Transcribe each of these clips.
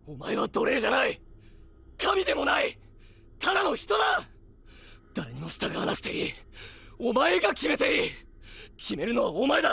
お前は奴隷じゃない。神でもない。ただの人だ。誰にも従わなくていい。お前が決めていい。決めるのはお前だ。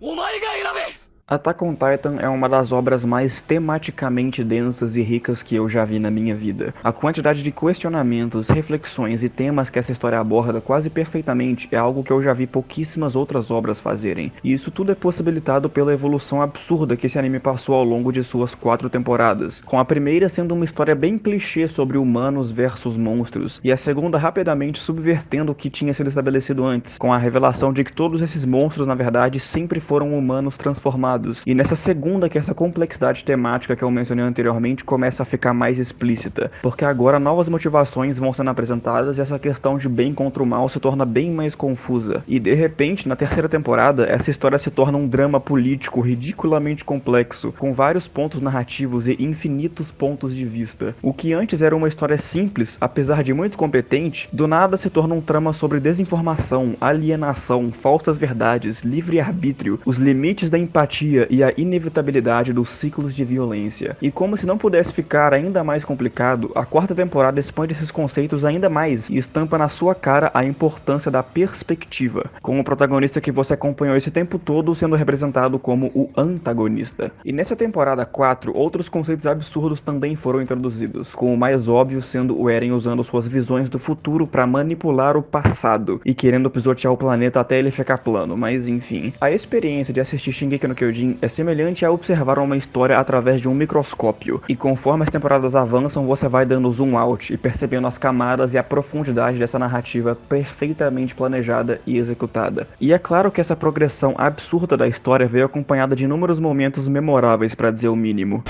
お前が選べ。 Attack on Titan é uma das obras mais tematicamente densas e ricas que eu já vi na minha vida. A quantidade de questionamentos, reflexões e temas que essa história aborda quase perfeitamente é algo que eu já vi pouquíssimas outras obras fazerem. E isso tudo é possibilitado pela evolução absurda que esse anime passou ao longo de suas 4 temporadas, com a primeira sendo uma história bem clichê sobre humanos versus monstros, e a segunda rapidamente subvertendo o que tinha sido estabelecido antes, com a revelação de que todos esses monstros na verdade sempre foram humanos transformados. E nessa segunda que essa complexidade temática que eu mencionei anteriormente começa a ficar mais explícita, porque agora novas motivações vão sendo apresentadas e essa questão de bem contra o mal se torna bem mais confusa. E de repente, na terceira temporada, essa história se torna um drama político ridiculamente complexo, com vários pontos narrativos e infinitos pontos de vista. O que antes era uma história simples, apesar de muito competente, do nada se torna um trama sobre desinformação, alienação, falsas verdades, livre-arbítrio, os limites da empatia e a inevitabilidade dos ciclos de violência. E como se não pudesse ficar ainda mais complicado, a quarta temporada expande esses conceitos ainda mais e estampa na sua cara a importância da perspectiva, com o protagonista que você acompanhou esse tempo todo sendo representado como o antagonista. E nessa temporada 4, outros conceitos absurdos também foram introduzidos, com o mais óbvio sendo o Eren usando suas visões do futuro para manipular o passado e querendo pisotear o planeta até ele ficar plano, mas enfim. A experiência de assistir Shingeki no Kyojin é semelhante a observar uma história através de um microscópio, e conforme as temporadas avançam você vai dando zoom out e percebendo as camadas e a profundidade dessa narrativa perfeitamente planejada e executada. E é claro que essa progressão absurda da história veio acompanhada de inúmeros momentos memoráveis, para dizer o mínimo.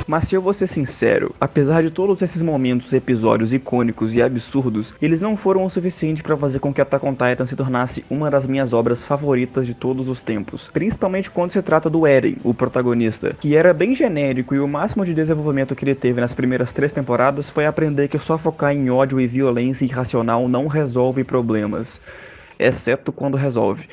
Mas se eu vou ser sincero, apesar de todos esses momentos, episódios icônicos e absurdos, eles não foram o suficiente para fazer com que Attack on Titan se tornasse uma das minhas obras favoritas de todos os tempos. Principalmente quando se trata do Eren, o protagonista, que era bem genérico e o máximo de desenvolvimento que ele teve nas primeiras 3 temporadas foi aprender que só focar em ódio e violência irracional não resolve problemas. Exceto quando resolve.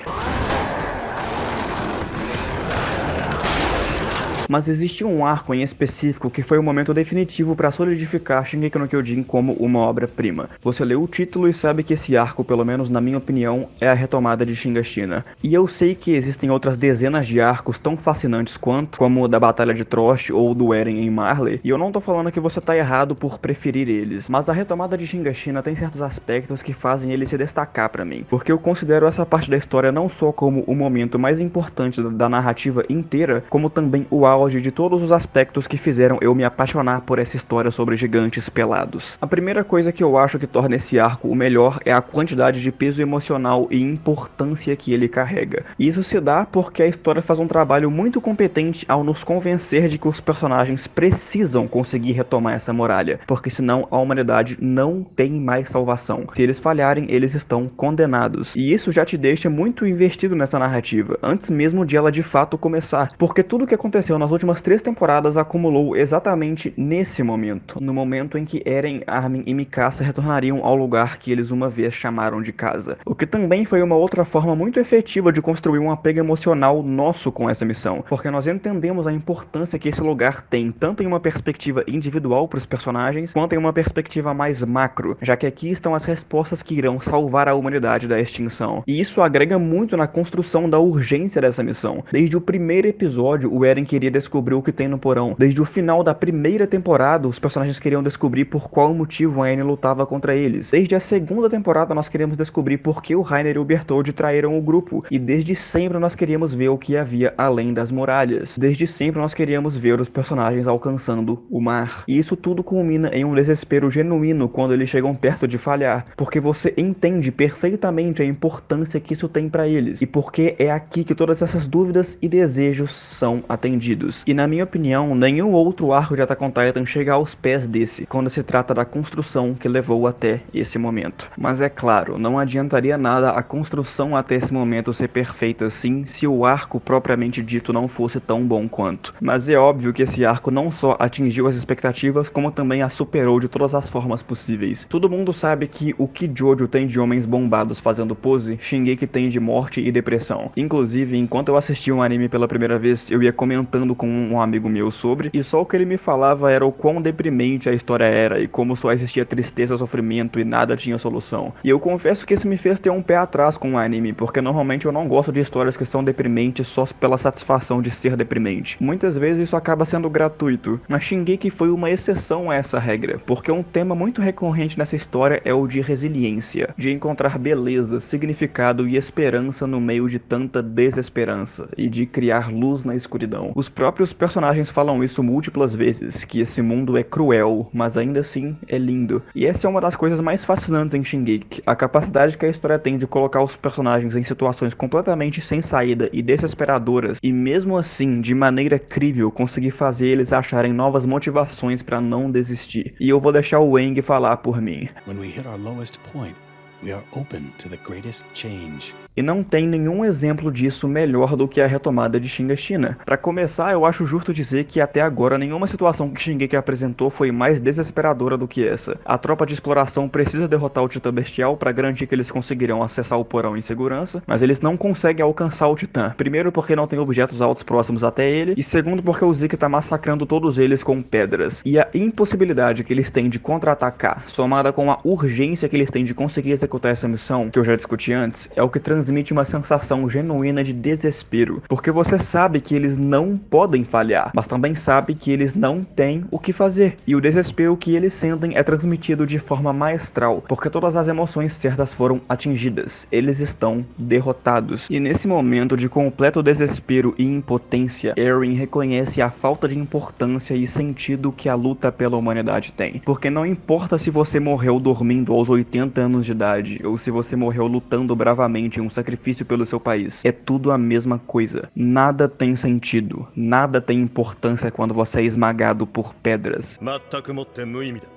Mas existe um arco em específico que foi o momento definitivo para solidificar Shingeki no Kyojin como uma obra-prima. Você lê o título e sabe que esse arco, pelo menos na minha opinião, é a retomada de Shiganshina. E eu sei que existem outras dezenas de arcos tão fascinantes quanto, como o da Batalha de Trost ou do Eren em Marley, e eu não tô falando que você tá errado por preferir eles, mas a retomada de Shiganshina tem certos aspectos que fazem ele se destacar pra mim, porque eu considero essa parte da história não só como o momento mais importante da narrativa inteira, como também o auge de todos os aspectos que fizeram eu me apaixonar por essa história sobre gigantes pelados. A primeira coisa que eu acho que torna esse arco o melhor é a quantidade de peso emocional e importância que ele carrega. E isso se dá porque a história faz um trabalho muito competente ao nos convencer de que os personagens precisam conseguir retomar essa muralha, porque senão a humanidade não tem mais salvação. Se eles falharem, eles estão condenados. E isso já te deixa muito investido nessa narrativa, antes mesmo de ela de fato começar, porque tudo que aconteceu nas últimas 3 temporadas acumulou exatamente nesse momento, no momento em que Eren, Armin e Mikasa retornariam ao lugar que eles uma vez chamaram de casa. O que também foi uma outra forma muito efetiva de construir um apego emocional nosso com essa missão, porque nós entendemos a importância que esse lugar tem, tanto em uma perspectiva individual para os personagens, quanto em uma perspectiva mais macro, já que aqui estão as respostas que irão salvar a humanidade da extinção. E isso agrega muito na construção da urgência dessa missão. Desde o primeiro episódio, o Eren queria descobrir o que tem no porão. Desde o final da primeira temporada, os personagens queriam descobrir por qual motivo a Anne lutava contra eles. Desde a segunda temporada, nós queremos descobrir por que o Reiner e o Bertholdt traíram o grupo. E desde sempre nós queríamos ver o que havia além das muralhas. Desde sempre nós queríamos ver os personagens alcançando o mar. E isso tudo culmina em um desespero genuíno quando eles chegam perto de falhar, porque você entende perfeitamente a importância que isso tem pra eles, e porque é aqui que todas essas dúvidas e desejos são atendidos. absurdos. E na minha opinião, nenhum outro arco de Attack on Titan chega aos pés desse, quando se trata da construção que levou até esse momento. Mas é claro, não adiantaria nada a construção até esse momento ser perfeita assim, se o arco propriamente dito não fosse tão bom quanto. Mas é óbvio que esse arco não só atingiu as expectativas, como também as superou de todas as formas possíveis. Todo mundo sabe que o que Jojo tem de homens bombados fazendo pose, Shingeki tem de morte e depressão. Inclusive, enquanto eu assistia um anime pela primeira vez, eu ia comentando com um amigo meu sobre, e só o que ele me falava era o quão deprimente a história era, e como só existia tristeza, sofrimento e nada tinha solução. E eu confesso que isso me fez ter um pé atrás com o anime, porque normalmente eu não gosto de histórias que são deprimentes só pela satisfação de ser deprimente. Muitas vezes isso acaba sendo gratuito, mas Shingeki foi uma exceção a essa regra, porque um tema muito recorrente nessa história é o de resiliência, de encontrar beleza, significado e esperança no meio de tanta desesperança, e de criar luz na escuridão. Os próprios personagens falam isso múltiplas vezes, que esse mundo é cruel, mas ainda assim é lindo. E essa é uma das coisas mais fascinantes em Shingeki, a capacidade que a história tem de colocar os personagens em situações completamente sem saída e desesperadoras, e mesmo assim, de maneira crível, conseguir fazer eles acharem novas motivações para não desistir. E eu vou deixar o Aang falar por mim. When we hit our lowest point, we are open to the greatest change. E não tem nenhum exemplo disso melhor do que a retomada de Shiganshina. Para começar, eu acho justo dizer que até agora nenhuma situação que Shingeki apresentou foi mais desesperadora do que essa. A tropa de exploração precisa derrotar o Titã Bestial para garantir que eles conseguirão acessar o porão em segurança, mas eles não conseguem alcançar o Titã. Primeiro porque não tem objetos altos próximos até ele, e segundo porque o Zeke tá massacrando todos eles com pedras. E a impossibilidade que eles têm de contra-atacar, somada com a urgência que eles têm de conseguir executar essa missão, que eu já discuti antes, é o que transmite uma sensação genuína de desespero, porque você sabe que eles não podem falhar, mas também sabe que eles não têm o que fazer, e o desespero que eles sentem é transmitido de forma maestral, porque todas as emoções certas foram atingidas, eles estão derrotados, e nesse momento de completo desespero e impotência, Eren reconhece a falta de importância e sentido que a luta pela humanidade tem, porque não importa se você morreu dormindo aos 80 anos de idade, ou se você morreu lutando bravamente em um sacrifício pelo seu país. É tudo a mesma coisa. Nada tem sentido. Nada tem importância quando você é esmagado por pedras. 全くもって無意味だ。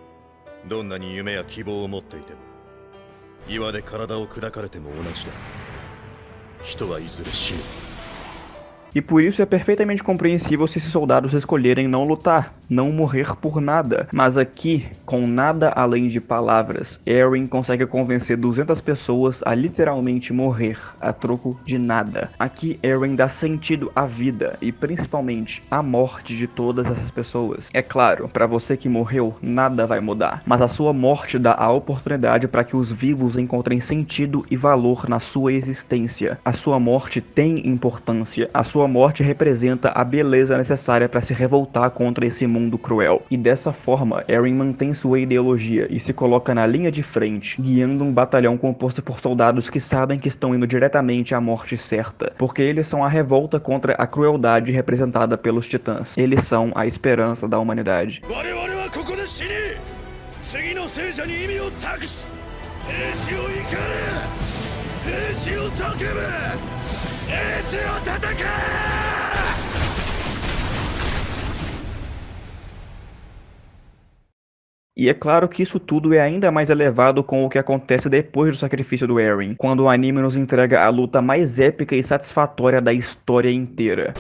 どんなに夢や希望を持っていても、岩で体を砕かれても同じだ。人はいずれ死ぬ。 E por isso é perfeitamente compreensível se esses soldados escolherem não lutar, não morrer por nada. Mas aqui, com nada além de palavras, Eren consegue convencer 200 pessoas a literalmente morrer a troco de nada. Aqui Eren dá sentido à vida e principalmente à morte de todas essas pessoas. É claro, para você que morreu, nada vai mudar, mas a sua morte dá a oportunidade para que os vivos encontrem sentido e valor na sua existência. A sua morte tem importância, a sua morte representa a beleza necessária para se revoltar contra esse mundo cruel. E dessa forma, Eren mantém sua ideologia e se coloca na linha de frente, guiando um batalhão composto por soldados que sabem que estão indo diretamente à morte certa, porque eles são a revolta contra a crueldade representada pelos titãs. Eles são a esperança da humanidade. E é claro que isso tudo é ainda mais elevado com o que acontece depois do sacrifício do Eren, quando o anime nos entrega a luta mais épica e satisfatória da história inteira.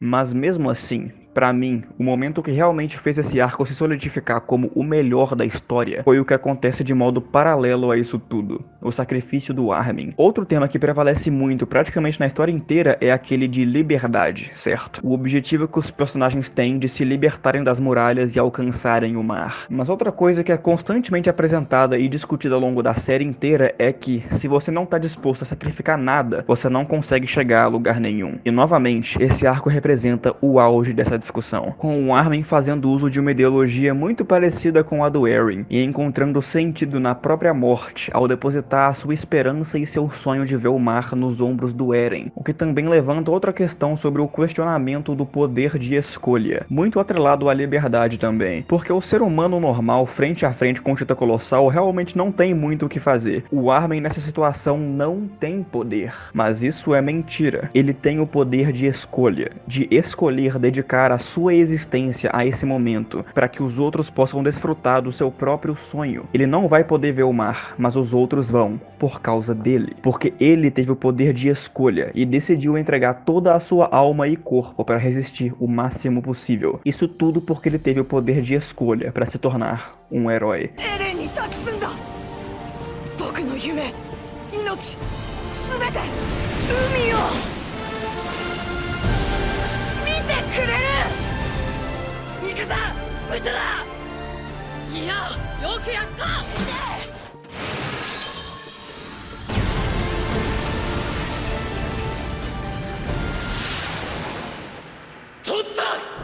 Mas mesmo assim, pra mim, o momento que realmente fez esse arco se solidificar como o melhor da história foi o que acontece de modo paralelo a isso tudo, o sacrifício do Armin. Outro tema que prevalece muito praticamente na história inteira é aquele de liberdade, certo? O objetivo que os personagens têm de se libertarem das muralhas e alcançarem o mar. Mas outra coisa que é constantemente apresentada e discutida ao longo da série inteira é que, se você não tá disposto a sacrificar nada, você não consegue chegar a lugar nenhum. E novamente, esse arco representa o auge dessa discussão, com o Armin fazendo uso de uma ideologia muito parecida com a do Eren e encontrando sentido na própria morte ao depositar a sua esperança e seu sonho de ver o mar nos ombros do Eren, o que também levanta outra questão sobre o questionamento do poder de escolha, muito atrelado à liberdade também, porque o ser humano normal frente a frente com o Tita Colossal realmente não tem muito o que fazer. O Armin nessa situação não tem poder, mas isso é mentira. Ele tem o poder de escolha, de escolher dedicar a sua existência a esse momento, para que os outros possam desfrutar do seu próprio sonho. Ele não vai poder ver o mar, mas os outros vão, por causa dele, porque ele teve o poder de escolha e decidiu entregar toda a sua alma e corpo para resistir o máximo possível. Isso tudo porque ele teve o poder de escolha para se tornar um herói. エレンに託すんだ。僕の夢、命、すべて海を見てくれる。ミカサ、無茶だ。いや、よくやった。取った。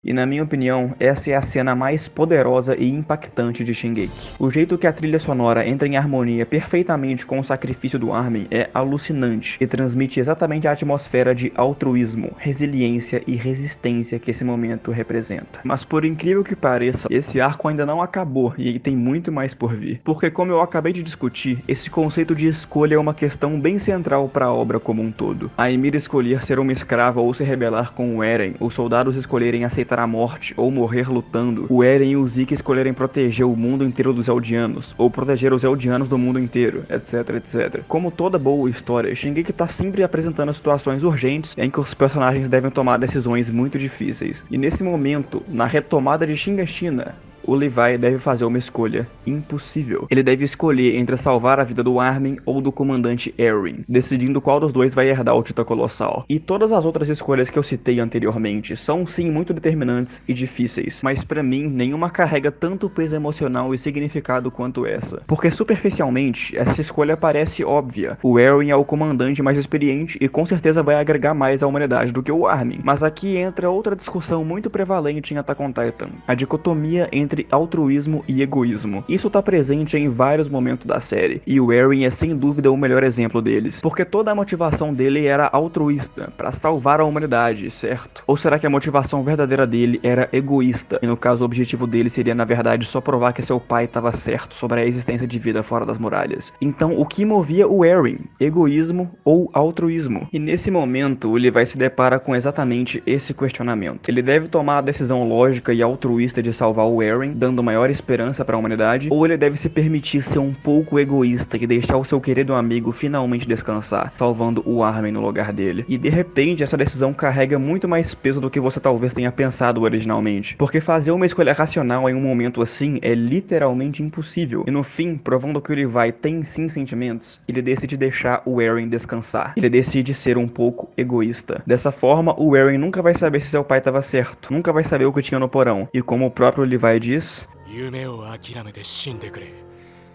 E na minha opinião, essa é a cena mais poderosa e impactante de Shingeki. O jeito que a trilha sonora entra em harmonia perfeitamente com o sacrifício do Armin é alucinante e transmite exatamente a atmosfera de altruísmo, resiliência e resistência que esse momento representa. Mas por incrível que pareça, esse arco ainda não acabou e tem muito mais por vir. Porque como eu acabei de discutir, esse conceito de escolha é uma questão bem central para a obra como um todo. A Ymir escolher ser uma escrava ou se rebelar com o Eren, os soldados escolherem aceitar a morte ou morrer lutando, o Eren e o Zeke escolherem proteger o mundo inteiro dos Eldianos, ou proteger os Eldianos do mundo inteiro, etc, etc. Como toda boa história, Shingeki tá sempre apresentando situações urgentes em que os personagens devem tomar decisões muito difíceis. E nesse momento, na retomada de Shiganshina, o Levi deve fazer uma escolha impossível. Ele deve escolher entre salvar a vida do Armin ou do comandante Eren, decidindo qual dos dois vai herdar o Tita Colossal. E todas as outras escolhas que eu citei anteriormente são sim muito determinantes e difíceis, mas pra mim nenhuma carrega tanto peso emocional e significado quanto essa. Porque superficialmente, essa escolha parece óbvia. O Eren é o comandante mais experiente e com certeza vai agregar mais à humanidade do que o Armin. Mas aqui entra outra discussão muito prevalente em Attack on Titan, a dicotomia entre altruísmo e egoísmo. Isso tá presente em vários momentos da série, e o Eren é sem dúvida o melhor exemplo deles, porque toda a motivação dele era altruísta, para salvar a humanidade, certo? Ou será que a motivação verdadeira dele era egoísta, e no caso o objetivo dele seria na verdade só provar que seu pai estava certo sobre a existência de vida fora das muralhas? Então o que movia o Eren? Egoísmo ou altruísmo? E nesse momento ele vai se depara com exatamente esse questionamento. Ele deve tomar a decisão lógica e altruísta de salvar o Eren, dando maior esperança para a humanidade, ou ele deve se permitir ser um pouco egoísta e deixar o seu querido amigo finalmente descansar, salvando o Armin no lugar dele. E de repente essa decisão carrega muito mais peso do que você talvez tenha pensado originalmente, porque fazer uma escolha racional em um momento assim é literalmente impossível. E no fim, provando que o Levi tem sim sentimentos, ele decide deixar o Eren descansar. Ele decide ser um pouco egoísta. Dessa forma, o Eren nunca vai saber se seu pai estava certo, nunca vai saber o que tinha no porão. E como o próprio Levi diz, 夢を諦めて死んでくれ。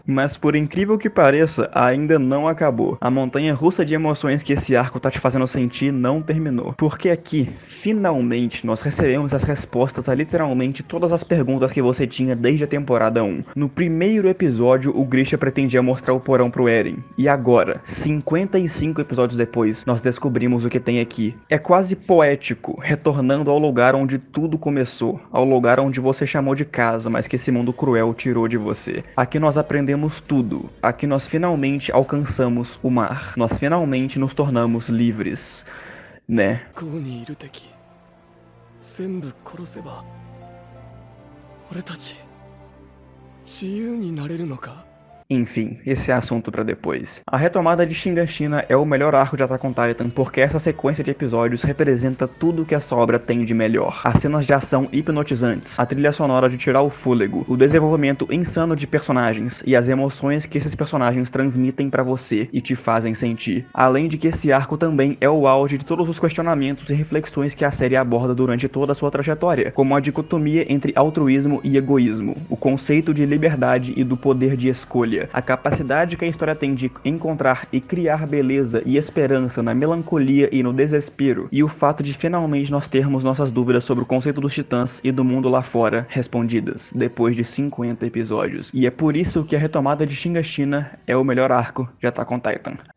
Mas por incrível que pareça, ainda não acabou. A montanha russa de emoções que esse arco tá te fazendo sentir não terminou. Porque aqui, finalmente, nós recebemos as respostas a literalmente todas as perguntas que você tinha desde a temporada 1. No primeiro episódio, o Grisha pretendia mostrar o porão pro Eren. E agora, 55 episódios depois, nós descobrimos o que tem aqui. É quase poético, retornando ao lugar onde tudo começou. Ao lugar onde você chamou de casa, mas que esse mundo cruel tirou de você. Aqui nós aprendemos tudo. Aqui nós finalmente alcançamos o mar. Nós finalmente nos tornamos livres, né? ここにいる敵全部殺せば俺たち自由になれるのか Enfim, esse é assunto pra depois. A retomada de Shiganshina é o melhor arco de Attack on Titan porque essa sequência de episódios representa tudo que essa obra tem de melhor. As cenas de ação hipnotizantes, a trilha sonora de tirar o fôlego, o desenvolvimento insano de personagens e as emoções que esses personagens transmitem pra você e te fazem sentir. Além de que esse arco também é o auge de todos os questionamentos e reflexões que a série aborda durante toda a sua trajetória, como a dicotomia entre altruísmo e egoísmo, o conceito de liberdade e do poder de escolha, brilha. A capacidade que a história tem de encontrar e criar beleza e esperança na melancolia e no desespero, e o fato de finalmente nós termos nossas dúvidas sobre o conceito dos titãs e do mundo lá fora respondidas, depois de 50 episódios. E é por isso que a retomada de Shiganshina é o melhor arco de Attack on Titan.